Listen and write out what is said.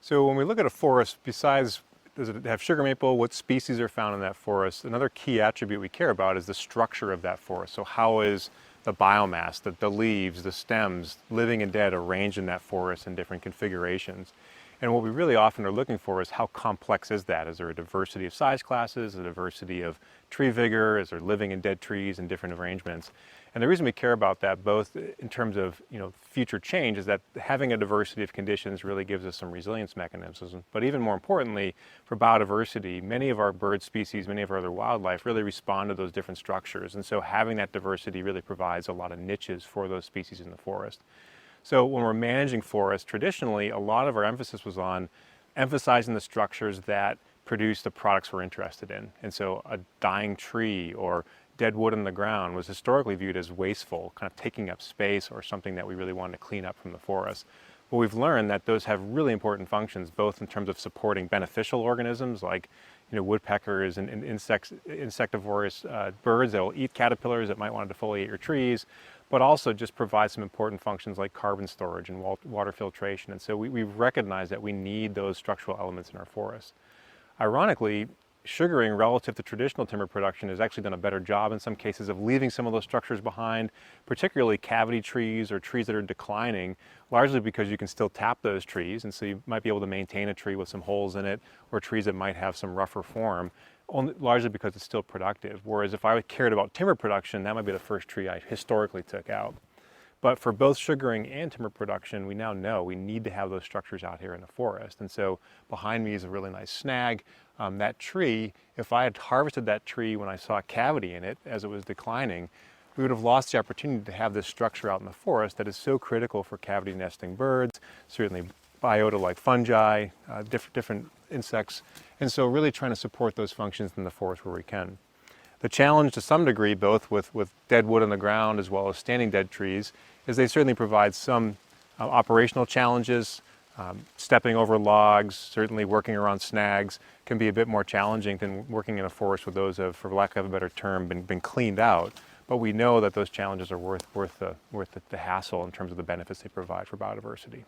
So when we look at a forest, besides does it have sugar maple, what species are found in that forest, another key attribute we care about is the structure of that forest. So how is the biomass, the leaves, the stems, living and dead, arranged in that forest in different configurations? And what we really often are looking for is how complex is that? Is there a diversity of size classes, a diversity of tree vigor? Is there living and dead trees in different arrangements? And the reason we care about that, both in terms of future change, is that having a diversity of conditions really gives us some resilience mechanisms. But even more importantly, for biodiversity, many of our bird species, many of our other wildlife really respond to those different structures. And so having that diversity really provides a lot of niches for those species in the forest. So when we're managing forests, traditionally, a lot of our emphasis was on emphasizing the structures that produce the products we're interested in. And so a dying tree or dead wood on the ground was historically viewed as wasteful, kind of taking up space or something that we really wanted to clean up from the forest. But we've learned that those have really important functions, both in terms of supporting beneficial organisms like woodpeckers and insectivorous birds that will eat caterpillars that might want to defoliate your trees, but also just provide some important functions like carbon storage and water filtration. And so we've recognized that we need those structural elements in our forests. Ironically, sugaring relative to traditional timber production has actually done a better job in some cases of leaving some of those structures behind, particularly cavity trees or trees that are declining, largely because you can still tap those trees, and so you might be able to maintain a tree with some holes in it, or trees that might have some rougher form, largely because it's still productive. Whereas if I cared about timber production, that might be the first tree I historically took out. But for both sugaring and timber production, we now know we need to have those structures out here in the forest. And so behind me is a really nice snag. That tree, if I had harvested that tree when I saw a cavity in it as it was declining, we would have lost the opportunity to have this structure out in the forest that is so critical for cavity nesting birds, certainly biota like fungi, different insects. And so really trying to support those functions in the forest where we can. The challenge to some degree, both with dead wood on the ground as well as standing dead trees, is they certainly provide some operational challenges. Stepping over logs, certainly working around snags can be a bit more challenging than working in a forest with those have, for lack of a better term, been cleaned out. But we know that those challenges are worth the hassle in terms of the benefits they provide for biodiversity.